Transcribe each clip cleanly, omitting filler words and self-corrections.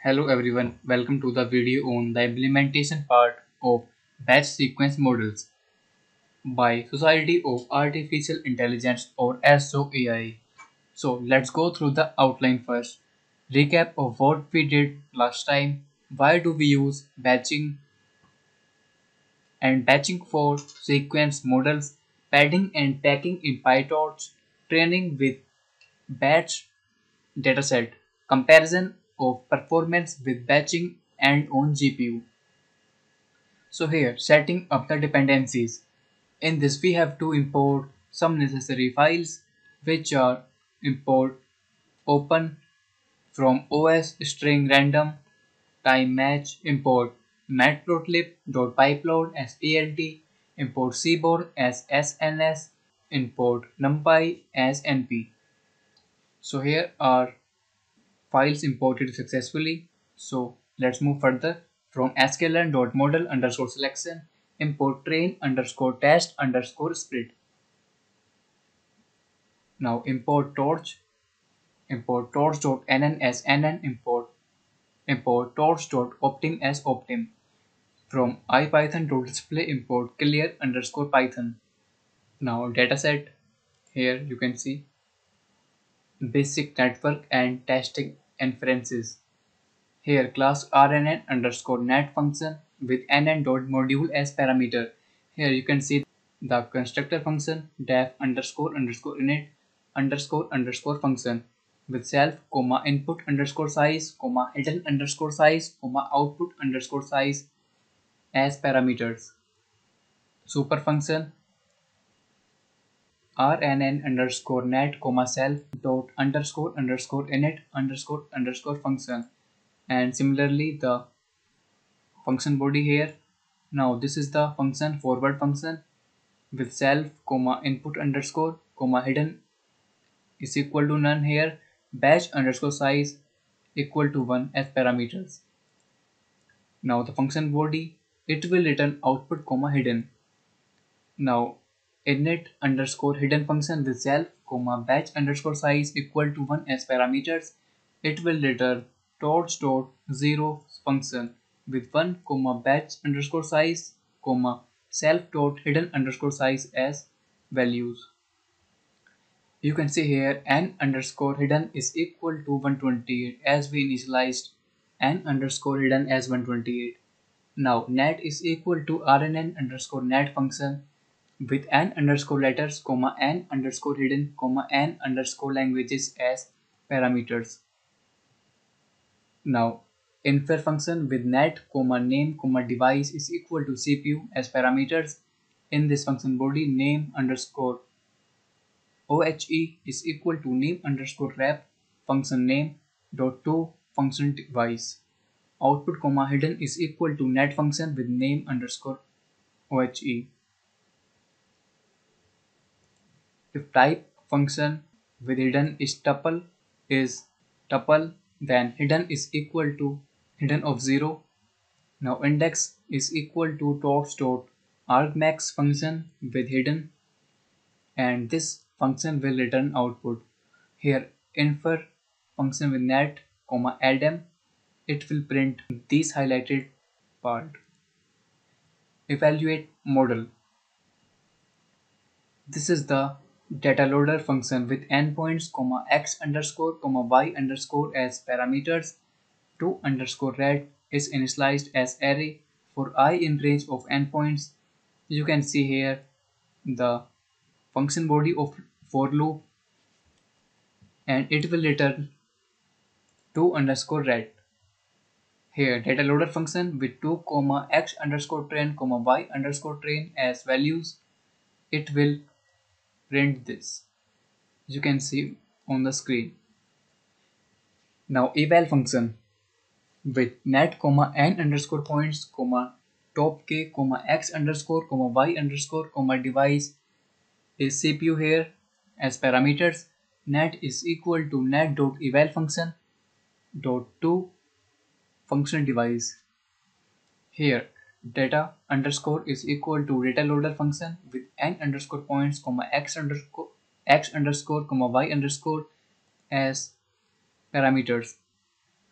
Hello everyone, welcome to the video on the implementation part of batch sequence models by Society of Artificial Intelligence or SOAI. So let's go through the outline first. Recap of what we did last time, why do we use batching and batching for sequence models, padding and packing in PyTorch, training with batch dataset, comparison of performance with batching and on GPU. So here, setting up the dependencies. In this we have to import some necessary files which are import open from os string random time match, import matplotlib.pyplot as plt, import cboard as sns, import numpy as np. So here are files imported successfully. So let's move further. From sklearn.model underscore selection, import train underscore test underscore split. Now import torch, import torch.nn as nn, import torch.optim as optim. From ipython.display, import clear underscore python. Now dataset, here you can see basic network and testing inferences. Here class rnn underscore net function with nn.module as parameter. Here you can see the constructor function def underscore underscore init underscore underscore function with self comma input underscore size comma hidden underscore size comma output underscore size as parameters. Super function rnn underscore net comma self dot underscore underscore init underscore underscore function, and similarly the function body here. Now this is the function forward function with self comma input underscore comma hidden is equal to none, here batch underscore size equal to 1 as parameters. Now the function body, it will return output comma hidden. Now init underscore hidden function with self comma batch underscore size equal to 1 as parameters, it will return torch dot 0 function with 1 comma batch underscore size comma self dot hidden underscore size as values. You can see here n underscore hidden is equal to 128 as we initialized n underscore hidden as 128. Now net is equal to rnn underscore net function with n underscore letters comma n underscore hidden comma n underscore languages as parameters. Now infer function with net comma name comma device is equal to CPU as parameters. In this function body, name underscore OHE is equal to name underscore rep function name dot to function device. Output comma hidden is equal to net function with name underscore OHE. If type function with hidden is tuple, then hidden is equal to hidden of 0. Now index is equal to torch dot argmax function with hidden, and this function will return output. Here infer function with net comma addm, it will print these highlighted part. Evaluate model. This is the data loader function with endpoints comma x underscore comma y underscore as parameters. To underscore red is initialized as array for I in range of endpoints. You can see here the function body of for loop, and it will return to underscore red. Here data loader function with 2 comma x underscore train comma y underscore train as values, it will print this. You can see on the screen. Now eval function with net comma n underscore points comma top k comma x underscore comma y underscore comma device is CPU here as parameters. Net is equal to net dot eval function dot to function device. Here data underscore is equal to data loader function with n underscore points comma x underscore comma y underscore as parameters.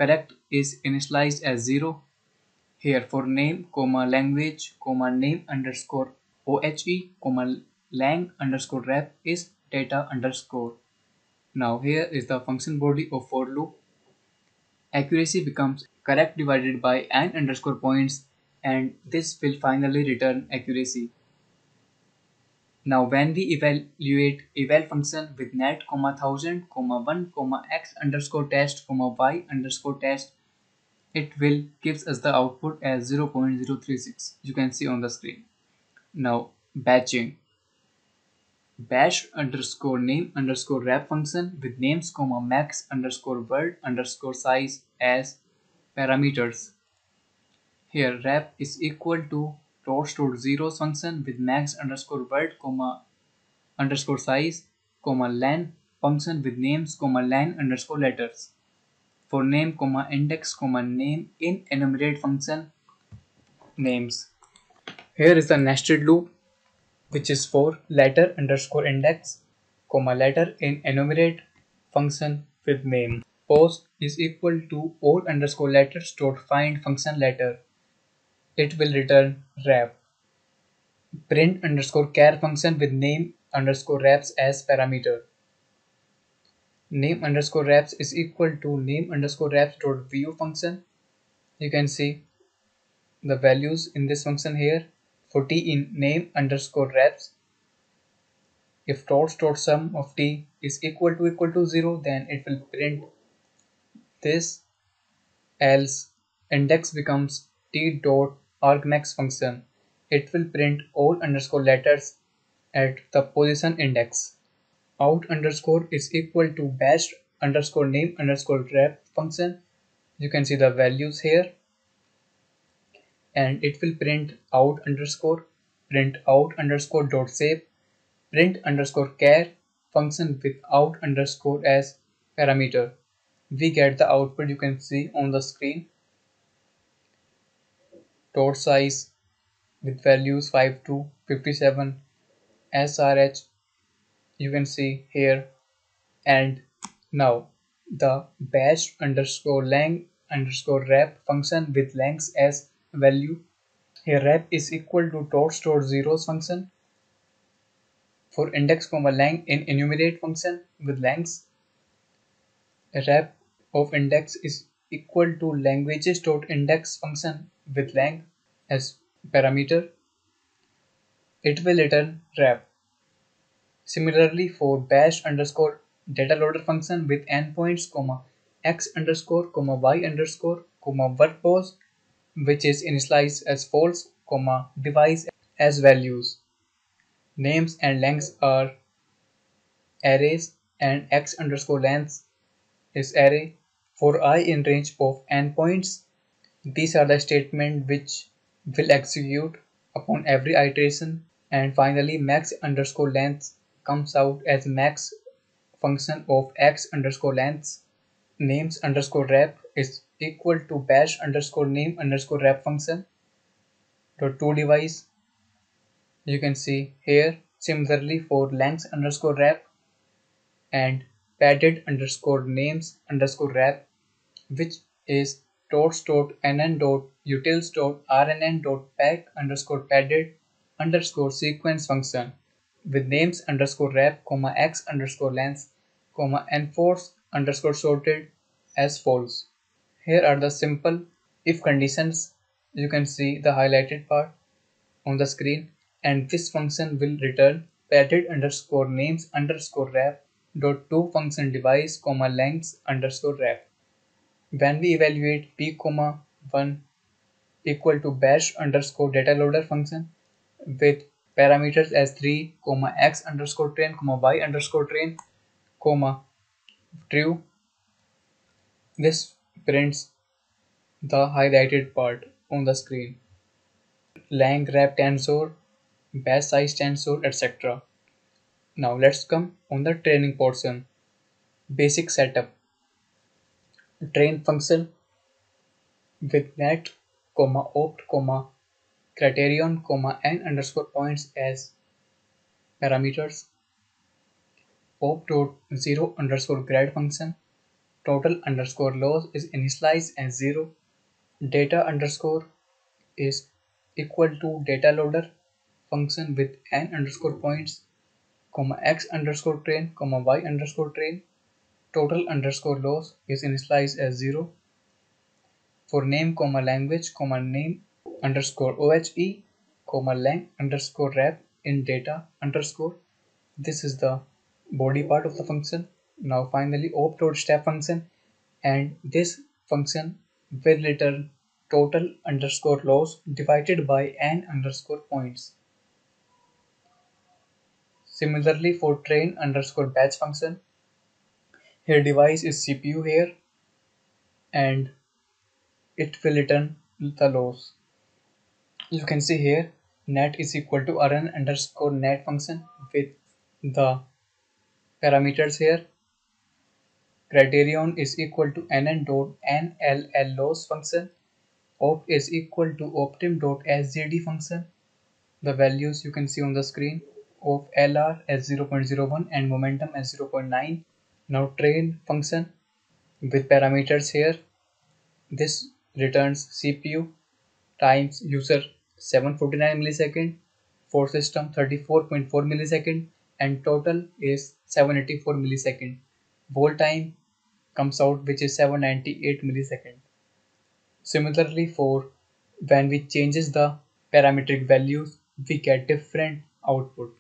correct is initialized as 0. Here for name, language, name underscore OHE, lang underscore rep is data underscore. Now here is the function body of for loop. Accuracy becomes correct divided by n underscore points, and this will finally return accuracy. Now when we evaluate eval function with net, 1000, 1, x underscore test, y underscore test, it will gives us the output as 0.036. You can see on the screen. Now batching. Bash underscore name underscore wrap function with names, max underscore word underscore size as parameters. Here wrap is equal to .zeros function with max underscore word, underscore size, len function with names, len underscore letters. For name, index, name in enumerate function names. Here is the nested loop, which is for letter underscore index, letter in enumerate function with name. Post is equal to all underscore letters dot find function letter. It will return wrap. Print underscore char function with name underscore wraps as parameter. Name underscore wraps is equal to name underscore wraps dot view function. You can see the values in this function here. For t in name underscore wraps, if dot sum of t is equal to 0, then it will print this, else index becomes t dot argmax function. It will print all underscore letters at the position index. Out underscore is equal to bash underscore name underscore wrap function. You can see the values here, and it will print out underscore dot save, print underscore char function with out underscore as parameter. We get the output you can see on the screen. Dot size with values 5 to 57, SRH you can see here, and now the bash underscore lang underscore wrap function with lengths as value. Here wrap is equal to .zeros function for index, lang in enumerate function with lengths. Wrap of index is equal to languages.index function with lang as parameter. It will return wrap. Similarly for bash underscore data loader function with endpoints, x underscore, y underscore, word pose, which is initialized as false, device as values. Names and lengths are arrays, and x underscore length is array. For I in range of endpoints, these are the statements which will execute upon every iteration. And finally max underscore length comes out as max function of x underscore length. Names underscore wrap is equal to bash underscore name underscore wrap function dot to device. You can see here. Similarly for length underscore wrap and padded underscore names underscore wrap, which is utils.rnn.pack underscore padded underscore sequence function with names underscore wrap, x underscore length, enforce underscore sorted as false. Here are the simple if conditions. You can see the highlighted part on the screen, and this function will return padded underscore names underscore wrap dot to function device, lengths underscore wrap. When we evaluate p, 1 equal to bash underscore data loader function with parameters as 3, x underscore train, y underscore train, true, this prints the highlighted part on the screen. Lang wrap tensor, bash size tensor, etc. Now let's come on the training portion. Basic setup. Train function with net, opt, criterion, n underscore points as parameters. Opt.0 underscore grad function Total underscore loss is initialized as 0. Data underscore is equal to data loader function with n underscore points, comma x underscore train, comma y underscore train. Total underscore loss is initialized as 0. For name, comma language, comma name underscore OHE, comma lang underscore wrap in data underscore. This is the body part of the function. Now finally op.step function, and this function will return total underscore loss divided by n underscore points. Similarly for train underscore batch function, here device is CPU here, and it will return the loss. You can see here net is equal to rn underscore net function with the parameters here. Criterion is equal to nn dot nll loss function. Opt is equal to optim dot sgd function. The values you can see on the screen of lr as 0.01 and momentum as 0.9. Now train function with parameters here. This returns CPU times user 749 millisecond, for system 34.4 millisecond, and total is 784 millisecond. Whole time comes out which is 798 millisecond. Similarly for when we changes the parametric values, we get different output.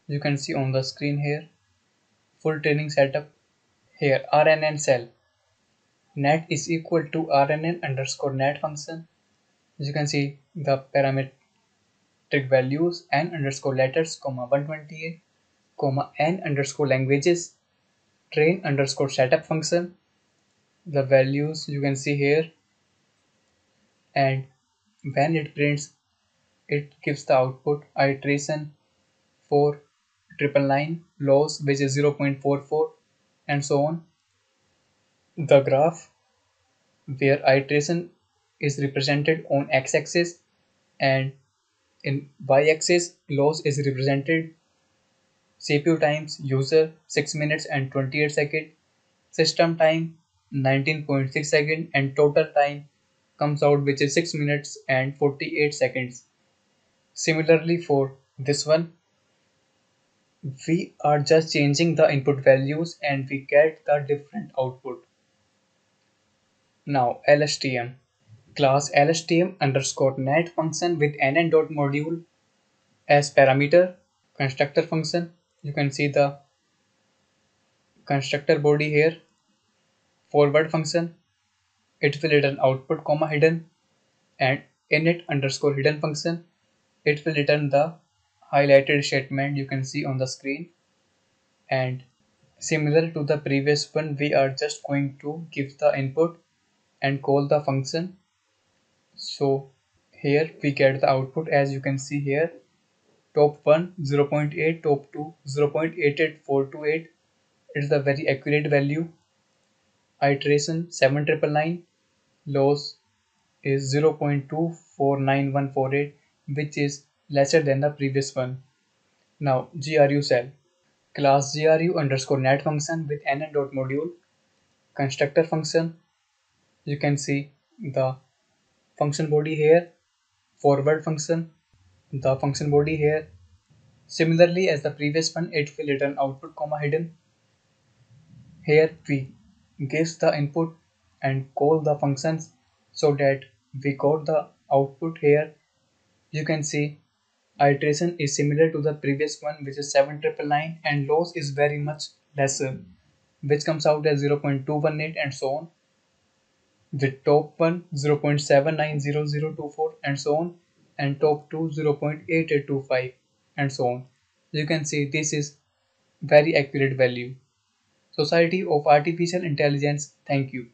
You can see on the screen here full training setup. Here RNN cell net is equal to RNN underscore net function. You can see the parametric values n underscore letters, comma 128, comma n underscore languages, train underscore setup function. The values you can see here, and when it prints, it gives the output iteration for 999 loss which is 0.44 and so on. The graph where iteration is represented on x-axis and in y-axis loss is represented CPU times user 6 minutes and 28 seconds, system time 19.6 seconds, and total time comes out which is 6 minutes and 48 seconds. Similarly for this one, we are just changing the input values and we get the different output. Now LSTM. Class LSTM underscore net function with nn dot module as parameter. Constructor function. You can see the constructor body here. Forward function. It will return output comma hidden, and init underscore hidden function. It will return the highlighted statement you can see on the screen. And similar to the previous one, we are just going to give the input and call the function. So here we get the output as you can see here. Top 1 0.8, top 2 0.88428. It's the very accurate value. Iteration 7999, loss is 0.249148, which is lesser than the previous one. Now GRU cell. Class GRU underscore net function with nn dot module. Constructor function. You can see the function body here. Forward function, the function body here. Similarly as the previous one, it will return output comma hidden. Here we give the input and call the functions so that we got the output here. You can see iteration is similar to the previous one which is 7999, and loss is very much lesser which comes out as 0.218 and so on. With top 1 0.790024 and so on, and top 2 0.8825 and so on. You can see this is very accurate value. Society of Artificial Intelligence, thank you.